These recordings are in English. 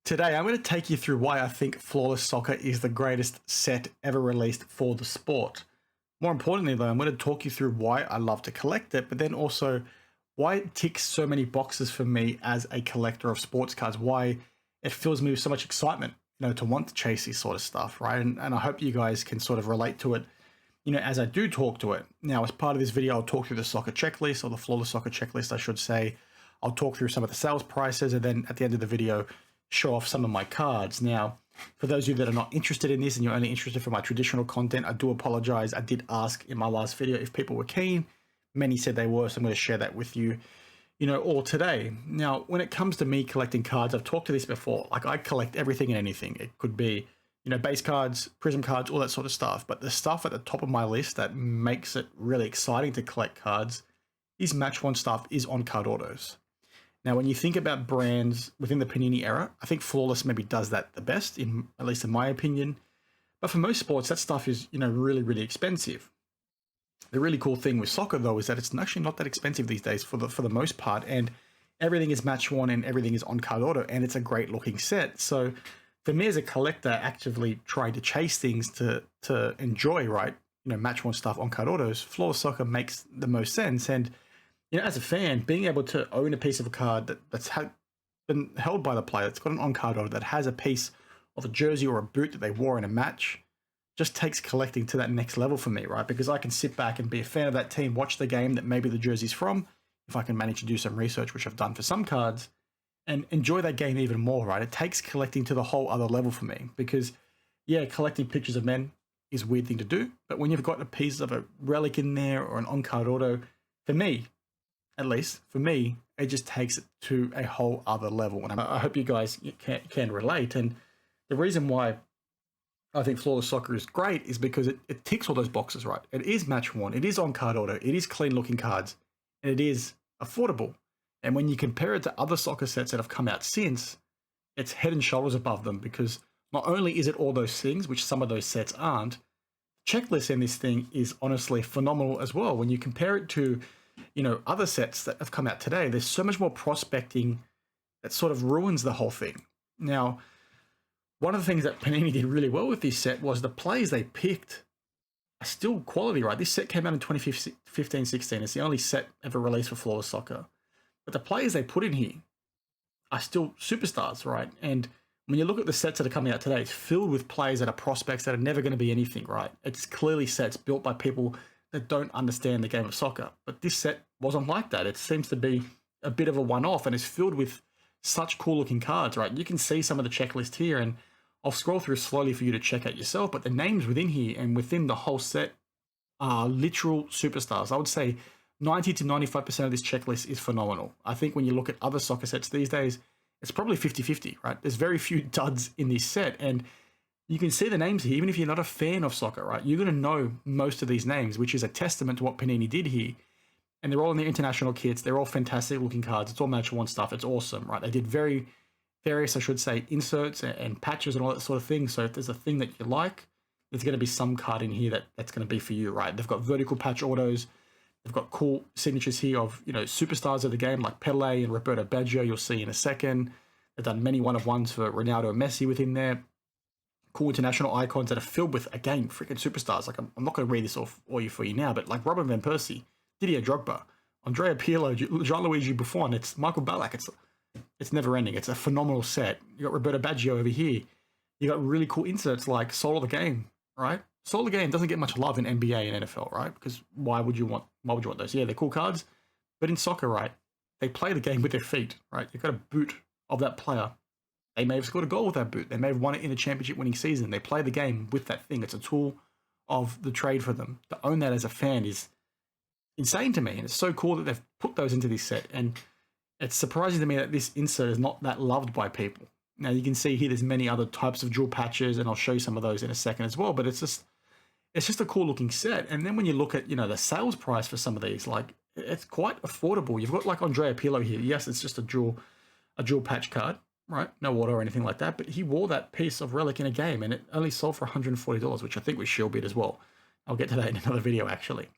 Today, I'm going to take you through why I think Flawless Soccer is the greatest set ever released for the sport. More importantly, though, I'm going to talk you through why I love to collect it, but then also why it ticks so many boxes for me as a collector of sports cards, why it fills me with so much excitement, to want to chase this sort of stuff, right? And I hope you guys can sort of relate to it, as I do talk to it. Now, as part of this video, I'll talk through the soccer checklist, or the Flawless Soccer checklist, I should say. I'll talk through some of the sales prices, and then at the end of the video, show off some of my cards. Now, for those of you that are not interested in this and you're only interested for my traditional content, I do apologize. I did ask in my last video if people were keen. Many said they were, so I'm going to share that with you, all today. Now, when it comes to me collecting cards, I've talked to this before. Like, I collect everything and anything. It could be, base cards, prism cards, all that sort of stuff. But the stuff at the top of my list that makes it really exciting to collect cards is match one stuff, is on-card autos. Now, when you think about brands within the Panini era, I think Flawless maybe does that the best, at least in my opinion. But for most sports, that stuff is, really, really expensive. The really cool thing with soccer, though, is that it's actually not that expensive these days for the most part, and everything is match one and everything is on-card auto, and it's a great looking set. So for me as a collector, actively trying to chase things to enjoy, right, match one stuff, on-card autos, Flawless Soccer makes the most sense. And as a fan, being able to own a piece of a card that's been held by the player, that's got an on-card auto, that has a piece of a jersey or a boot that they wore in a match, just takes collecting to that next level for me, right? Because I can sit back and be a fan of that team, watch the game that maybe the jersey's from, if I can manage to do some research, which I've done for some cards, and enjoy that game even more, right? It takes collecting to the whole other level for me because, yeah, collecting pictures of men is a weird thing to do, but when you've got a piece of a relic in there or an on-card auto, for me, at least for me, it just takes it to a whole other level. And I hope you guys can relate. And the reason why I think Flawless Soccer is great is because it ticks all those boxes, right? It is match one, it is on card auto, it is clean looking cards, and it is affordable. And when you compare it to other soccer sets that have come out since, it's head and shoulders above them, because not only is it all those things, which some of those sets aren't, checklist in this thing is honestly phenomenal as well. When you compare it to other sets that have come out today, there's so much more prospecting that sort of ruins the whole thing. Now, one of the things that Panini did really well with this set was the players they picked are still quality, right? This set came out in 2015-16. It's the only set ever released for Flawless Soccer. But the players they put in here are still superstars, right? And when you look at the sets that are coming out today, it's filled with players that are prospects that are never going to be anything, right? It's clearly sets built by people that don't understand the game of soccer. But this set wasn't like that. It seems to be a bit of a one-off, and it's filled with such cool looking cards, right? You can see some of the checklist here, and I'll scroll through slowly for you to check out yourself, but the names within here and within the whole set are literal superstars. I would say 90 to 95% of this checklist is phenomenal. I think when you look at other soccer sets these days, it's probably 50-50, right? There's very few duds in this set, and you can see the names here. Even if you're not a fan of soccer, right, you're going to know most of these names, which is a testament to what Panini did here. And they're all in their international kits. They're all fantastic looking cards. It's all match one stuff. It's awesome, right? They did various, I should say, inserts and patches and all that sort of thing. So if there's a thing that you like, there's going to be some card in here that's going to be for you, right? They've got vertical patch autos. They've got cool signatures here of, superstars of the game like Pele and Roberto Baggio, you'll see in a second. They've done many one-of-ones for Ronaldo and Messi within there. Cool international icons that are filled with, again, freaking superstars. Like, I'm not going to read this off all for you now, but like Robin Van Persie, Didier Drogba, Andrea Pirlo, Gianluigi Buffon, it's Michael Ballack. It's never ending. It's a phenomenal set. You got Roberto Baggio over here. You got really cool inserts like Soul of the Game, right? Soul of the Game doesn't get much love in NBA and NFL, right? Because why would you want those? Yeah, they're cool cards, but in soccer, right, they play the game with their feet, right? You've got a boot of that player. They may have scored a goal with that boot. They may have won it in a championship winning season. They play the game with that thing. It's a tool of the trade for them. To own that as a fan is insane to me. And it's so cool that they've put those into this set. And it's surprising to me that this insert is not that loved by people. Now, you can see here there's many other types of dual patches, and I'll show you some of those in a second as well. But it's just a cool looking set. And then when you look at, the sales price for some of these, like, it's quite affordable. You've got like Andrea Pirlo here. Yes, it's just a dual patch card. Right, no water or anything like that, but he wore that piece of relic in a game, and it only sold for $140, which I think was shield bid as well. I'll get to that in another video, actually.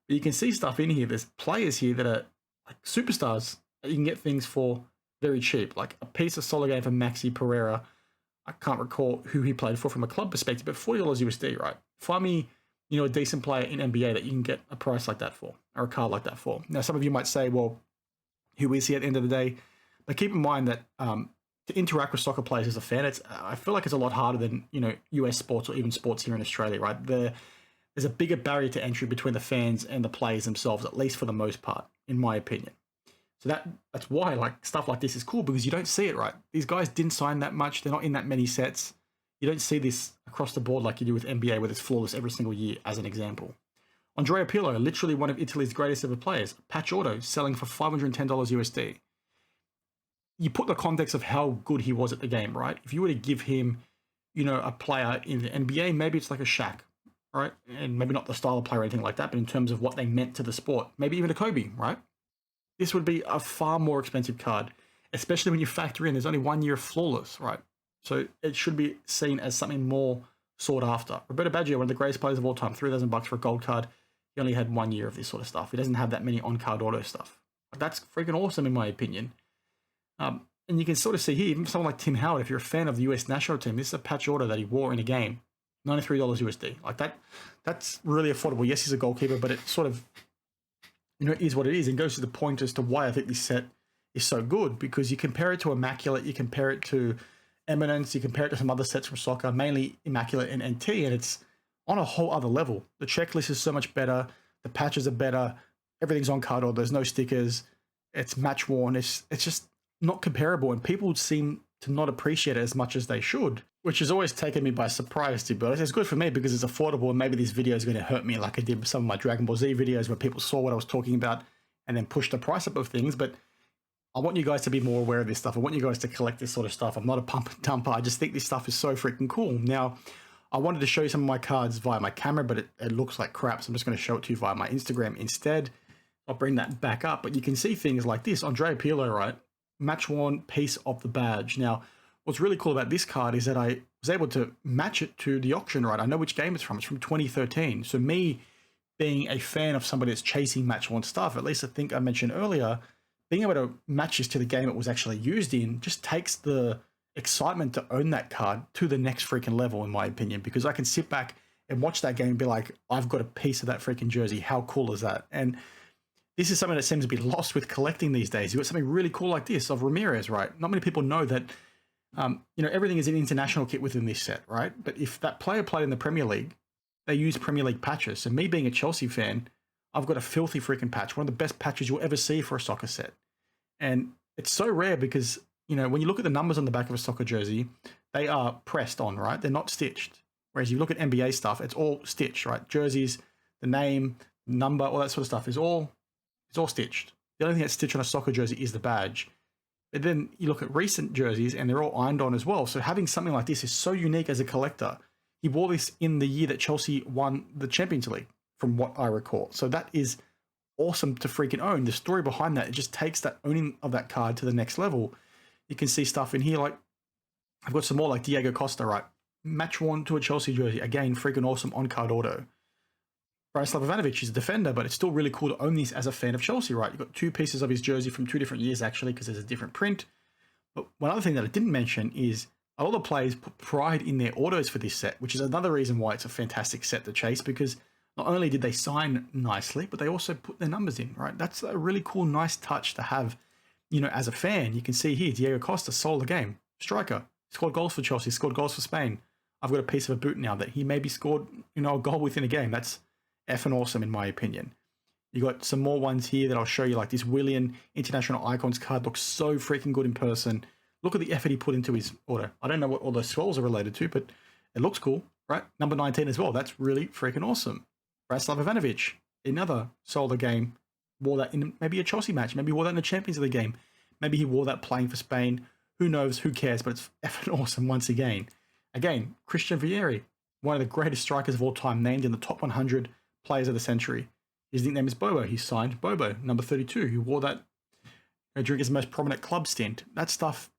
But you can see stuff in here. There's players here that are like superstars that you can get things for very cheap. Like a piece of solo game for Maxi Pereira. I can't recall who he played for from a club perspective, but $40 USD, right? Find me, a decent player in NBA that you can get a price like that for, or a card like that for. Now, some of you might say, well, who is he at the end of the day? But keep in mind that to interact with soccer players as a fan, I feel like it's a lot harder than, US sports or even sports here in Australia, right? There's a bigger barrier to entry between the fans and the players themselves, at least for the most part, in my opinion. So that's why like stuff like this is cool, because you don't see it, right? These guys didn't sign that much. They're not in that many sets. You don't see this across the board like you do with NBA, where it's flawless every single year, as an example. Andrea Pirlo, literally one of Italy's greatest ever players. Patch auto, selling for $510 USD. You put the context of how good he was at the game, right? If you were to give him, a player in the NBA, maybe it's like a Shaq, right? And maybe not the style of player or anything like that, but in terms of what they meant to the sport, maybe even a Kobe, right? This would be a far more expensive card, especially when you factor in there's only 1 year of flawless, right? So it should be seen as something more sought after. Roberto Baggio, one of the greatest players of all time, $3,000 for a gold card. He only had 1 year of this sort of stuff. He doesn't have that many on-card auto stuff. That's freaking awesome in my opinion. And you can sort of see here, even someone like Tim Howard, if you're a fan of the US national team, this is a patch auto that he wore in a game. $93 USD. Like that's really affordable. Yes, he's a goalkeeper, but it sort of, is what it is, and goes to the point as to why I think this set is so good, because you compare it to Immaculate, you compare it to Eminence, you compare it to some other sets from soccer, mainly Immaculate and NT, and it's on a whole other level. The checklist is so much better, the patches are better, everything's on card or there's no stickers, it's match worn, it's just not comparable, and people seem to not appreciate it as much as they should, which has always taken me by surprise, to be honest. It's good for me because it's affordable, and maybe this video is going to hurt me like I did with some of my Dragon Ball Z videos where people saw what I was talking about and then pushed the price up of things. But I want you guys to be more aware of this stuff. I want you guys to collect this sort of stuff. I'm not a pump and dumper. I just think this stuff is so freaking cool. Now, I wanted to show you some of my cards via my camera, but it looks like crap, so I'm just going to show it to you via my Instagram instead. I'll bring that back up, but you can see things like this. Andrea Pirlo, right? Match worn piece of the badge. Now, what's really cool about this card is that I was able to match it to the auction, right? I know which game it's from. It's from 2013. So me being a fan of somebody that's chasing match worn stuff, at least I think I mentioned earlier, being able to match this to the game it was actually used in just takes the excitement to own that card to the next freaking level, in my opinion, because I can sit back and watch that game and be like, I've got a piece of that freaking jersey. How cool is that? And this is something that seems to be lost with collecting these days. You've got something really cool like this of Ramirez, right? Not many people know that, everything is an international kit within this set, right? But if that player played in the Premier League, they use Premier League patches. So me being a Chelsea fan, I've got a filthy freaking patch, one of the best patches you'll ever see for a soccer set. And it's so rare because, when you look at the numbers on the back of a soccer jersey, they are pressed on, right? They're not stitched. Whereas you look at NBA stuff, it's all stitched, right? Jerseys, the name, number, all that sort of stuff is all stitched. The only thing that's stitched on a soccer jersey is the badge. But then you look at recent jerseys and they're all ironed on as well. So having something like this is so unique as a collector. He wore this in the year that Chelsea won the Champions League, from what I recall. So that is awesome to freaking own. The story behind that, it just takes that owning of that card to the next level. You can see stuff in here like, I've got some more like Diego Costa, right? Match worn to a Chelsea jersey. Again, freaking awesome on-card auto. Branislav Ivanovic is a defender, but it's still really cool to own these as a fan of Chelsea, right? You've got two pieces of his jersey from 2 different years, actually, because there's a different print. But one other thing that I didn't mention is a lot of players put pride in their autos for this set, which is another reason why it's a fantastic set to chase, because not only did they sign nicely, but they also put their numbers in, right? That's a really cool, nice touch to have, as a fan. You can see here, Diego Costa sold the game. Striker. Scored goals for Chelsea, scored goals for Spain. I've got a piece of a boot now that he maybe scored, a goal within a game. That's effing awesome in my opinion. You got some more ones here that I'll show you, like this Willian International Icons card looks so freaking good in person. Look at the effort he put into his auto. I don't know what all those swells are related to, but it looks cool, right? Number 19 as well. That's really freaking awesome. Branislav Ivanovic, another sold a game, wore that in maybe a Chelsea match, maybe wore that in the Champions League game, maybe he wore that playing for Spain. Who knows? Who cares? But it's effing awesome once again. Again, Christian Vieri, one of the greatest strikers of all time, named in the top 100 players of the century. His nickname is Bobo. He signed Bobo, number 32. He wore that during his most prominent club stint. That stuff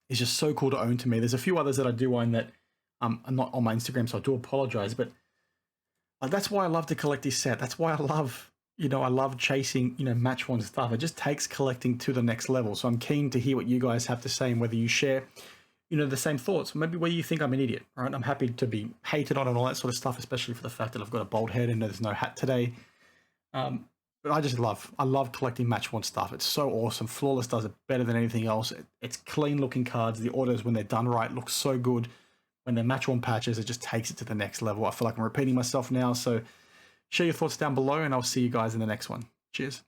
is just so cool to own to me. There's a few others that I do own that are not on my Instagram, so I do apologize. But that's why I love to collect this set. That's why I love I love chasing, match one stuff. It just takes collecting to the next level. So I'm keen to hear what you guys have to say and whether you share, the same thoughts. Maybe where you think I'm an idiot, right? I'm happy to be hated on and all that sort of stuff, especially for the fact that I've got a bald head and there's no hat today. But I love collecting match one stuff. It's so awesome. Flawless does it better than anything else. It's clean looking cards. The autos, when they're done right, look so good. When they're match one patches, it just takes it to the next level. I feel like I'm repeating myself now. So share your thoughts down below and I'll see you guys in the next one. Cheers.